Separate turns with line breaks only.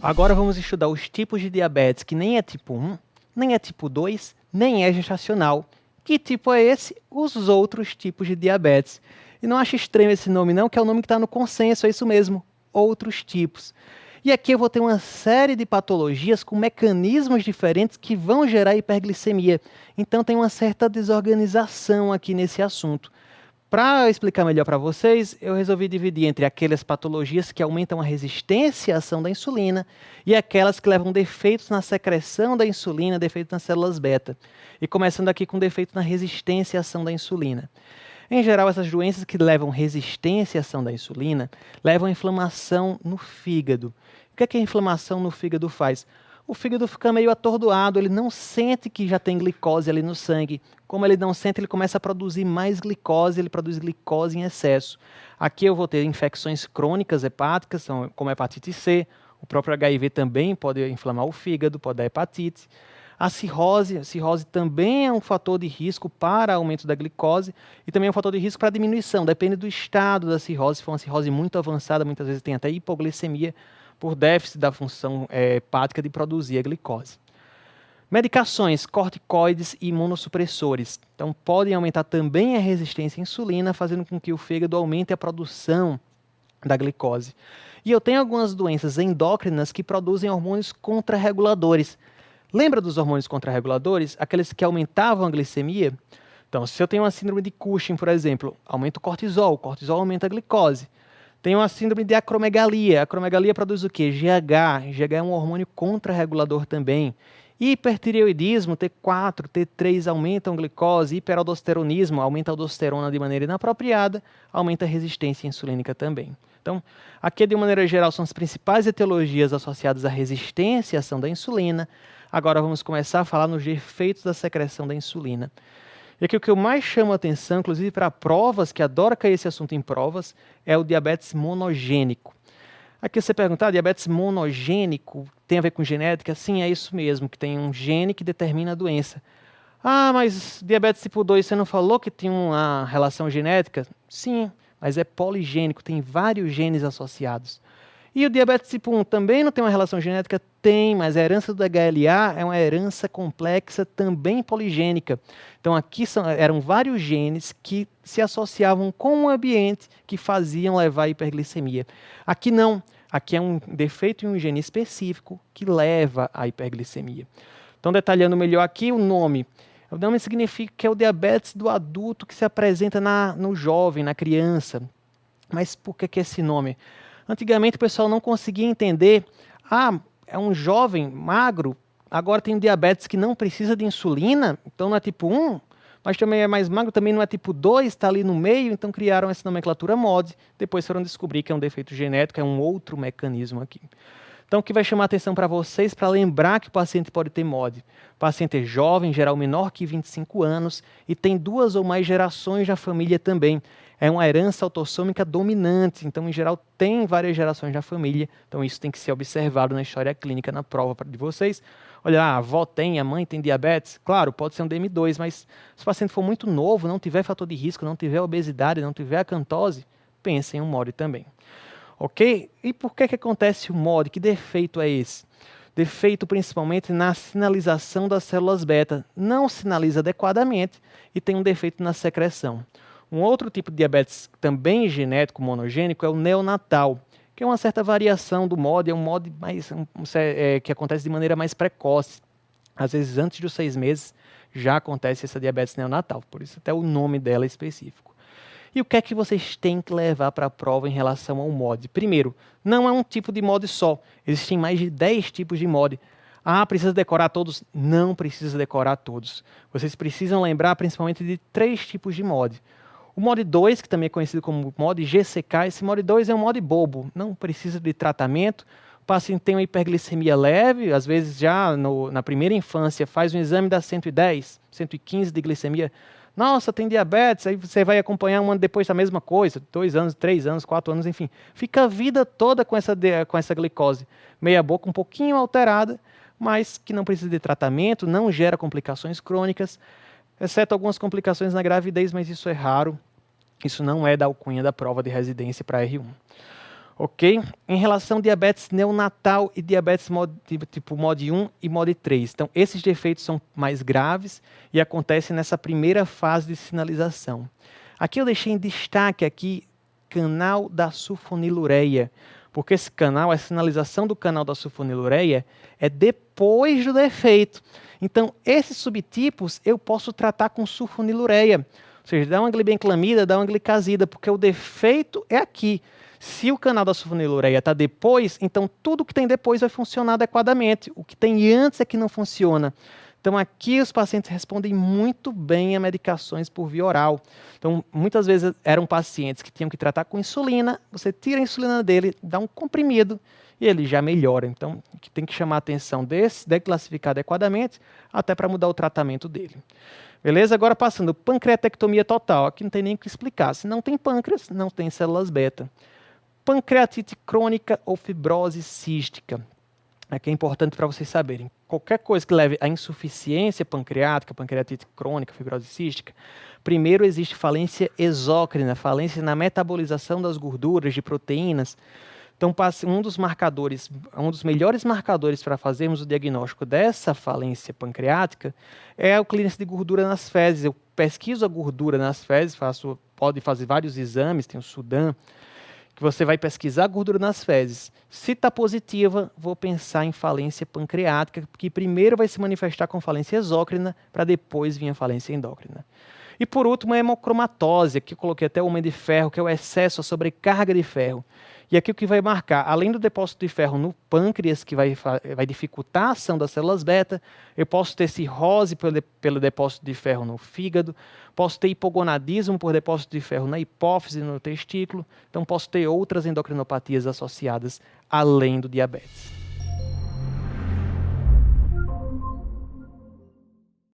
Agora vamos estudar os tipos de diabetes que nem é tipo 1, nem é tipo 2, nem é gestacional. Que tipo é esse? Os outros tipos de diabetes. E não acho estranho esse nome não, que é o nome que está no consenso, é isso mesmo, outros tipos. E aqui eu vou ter uma série de patologias com mecanismos diferentes que vão gerar hiperglicemia. Então tem uma certa desorganização aqui nesse assunto. Para explicar melhor para vocês, eu resolvi dividir entre aquelas patologias que aumentam a resistência à ação da insulina e aquelas que levam defeitos na secreção da insulina, defeitos nas células beta. E começando aqui com defeito na resistência à ação da insulina. Em geral, essas doenças que levam resistência à ação da insulina levam a inflamação no fígado. O que é que a inflamação no fígado faz? O fígado fica meio atordoado, ele não sente que já tem glicose ali no sangue. Como ele não sente, ele começa a produzir mais glicose, ele produz glicose em excesso. Aqui eu vou ter infecções crônicas hepáticas, como a hepatite C, o próprio HIV também pode inflamar o fígado, pode dar hepatite. A cirrose também é um fator de risco para aumento da glicose e também é um fator de risco para diminuição, depende do estado da cirrose. Se for uma cirrose muito avançada, muitas vezes tem até hipoglicemia, por déficit da função hepática de produzir a glicose. Medicações, corticoides e imunossupressores. Então, podem aumentar também a resistência à insulina, fazendo com que o fígado aumente a produção da glicose. E eu tenho algumas doenças endócrinas que produzem hormônios contrarreguladores. Lembra dos hormônios contrarreguladores? Aqueles que aumentavam a glicemia? Então, se eu tenho uma síndrome de Cushing, por exemplo, aumenta o cortisol aumenta a glicose. Tem uma síndrome de acromegalia. A acromegalia produz o quê? GH. GH é um hormônio contrarregulador também. Hipertireoidismo, T4, T3 aumentam glicose. Hiperaldosteronismo aumenta a aldosterona de maneira inapropriada, aumenta a resistência insulínica também. Então, aqui de maneira geral são as principais etiologias associadas à resistência e à ação da insulina. Agora vamos começar a falar nos efeitos da secreção da insulina. E aqui o que eu mais chamo a atenção, inclusive para provas, que adora cair esse assunto em provas, é o diabetes monogênico. Aqui você pergunta, diabetes monogênico tem a ver com genética? Sim, é isso mesmo, que tem um gene que determina a doença. Ah, mas diabetes tipo 2, você não falou que tem uma relação genética? Sim, mas é poligênico, tem vários genes associados. E o diabetes tipo 1 também não tem uma relação genética? Tem, mas a herança do HLA é uma herança complexa, também poligênica. Então aqui eram vários genes que se associavam com o ambiente que faziam levar à hiperglicemia. Aqui não, aqui é um defeito em um gene específico que leva à hiperglicemia. Então detalhando melhor aqui o nome. O nome significa que é o diabetes do adulto que se apresenta no jovem, na criança. Mas por que esse nome? Antigamente o pessoal não conseguia entender, é um jovem magro, agora tem diabetes que não precisa de insulina, então não é tipo 1, mas também é mais magro, também não é tipo 2, está ali no meio, então criaram essa nomenclatura MOD, depois foram descobrir que é um defeito genético, é um outro mecanismo aqui. Então o que vai chamar a atenção para vocês, para lembrar que o paciente pode ter MOD? O paciente é jovem, em geral menor que 25 anos, e tem 2 ou mais gerações da família também. É uma herança autossômica dominante, então em geral tem várias gerações da família, então isso tem que ser observado na história clínica, na prova de vocês. Olha, a avó tem, a mãe tem diabetes, claro, pode ser um DM2, mas se o paciente for muito novo, não tiver fator de risco, não tiver obesidade, não tiver acantose, pense em um MOD também. Ok? E por que acontece o MOD? Que defeito é esse? Defeito principalmente na sinalização das células beta. Não sinaliza adequadamente e tem um defeito na secreção. Um outro tipo de diabetes também genético monogênico é o neonatal, que é uma certa variação do MOD, é um MOD que acontece de maneira mais precoce. Às vezes antes dos 6 meses já acontece essa diabetes neonatal, por isso até o nome dela é específico. E o que é que vocês têm que levar para a prova em relação ao MOD? Primeiro, não é um tipo de MOD só. Existem mais de 10 tipos de MOD. Precisa decorar todos? Não precisa decorar todos. Vocês precisam lembrar principalmente de 3 tipos de MOD. O MOD 2, que também é conhecido como MOD GCK, esse MOD 2 é um MOD bobo, não precisa de tratamento. O paciente tem uma hiperglicemia leve, às vezes já na primeira infância faz um exame da 110, 115 de glicemia. Nossa, tem diabetes, aí você vai acompanhar um ano depois a mesma coisa, 2 anos, 3 anos, 4 anos, enfim. Fica a vida toda com essa glicose. Meia boca um pouquinho alterada, mas que não precisa de tratamento, não gera complicações crônicas, exceto algumas complicações na gravidez, mas isso é raro. Isso não é da alcunha da prova de residência para R1. Ok? Em relação a diabetes neonatal e diabetes tipo MOD 1 e MOD 3. Então, esses defeitos são mais graves e acontecem nessa primeira fase de sinalização. Aqui eu deixei em destaque aqui canal da sulfonilureia, porque esse canal, a sinalização do canal da sulfonilureia é depois do defeito. Então, esses subtipos eu posso tratar com sulfonilureia, ou seja, dá uma glibenclamida, dá uma glicazida, porque o defeito é aqui. Se o canal da sulfonilureia está depois, então tudo que tem depois vai funcionar adequadamente. O que tem antes é que não funciona. Então aqui os pacientes respondem muito bem a medicações por via oral. Então muitas vezes eram pacientes que tinham que tratar com insulina, você tira a insulina dele, dá um comprimido e ele já melhora. Então tem que chamar a atenção desse, declassificar adequadamente, até para mudar o tratamento dele. Beleza? Agora passando, pancreatectomia total. Aqui não tem nem o que explicar. Se não tem pâncreas, não tem células beta. Pancreatite crônica ou fibrose cística. Aqui é importante para vocês saberem. Qualquer coisa que leve à insuficiência pancreática, pancreatite crônica, fibrose cística, primeiro existe falência exócrina, falência na metabolização das gorduras, de proteínas. Então, um dos marcadores, um dos melhores marcadores para fazermos o diagnóstico dessa falência pancreática é o clearance de gordura nas fezes. Eu pesquiso a gordura nas fezes, pode fazer vários exames, tem o Sudan, que você vai pesquisar a gordura nas fezes. Se está positiva, vou pensar em falência pancreática, que primeiro vai se manifestar com falência exócrina, para depois vir a falência endócrina. E por último, a hemocromatose, aqui eu coloquei até o homem de ferro, que é o excesso, a sobrecarga de ferro. E aqui o que vai marcar, além do depósito de ferro no pâncreas, que vai dificultar a ação das células beta, eu posso ter cirrose pelo depósito de ferro no fígado, posso ter hipogonadismo por depósito de ferro na hipófise, no testículo, então posso ter outras endocrinopatias associadas além do diabetes.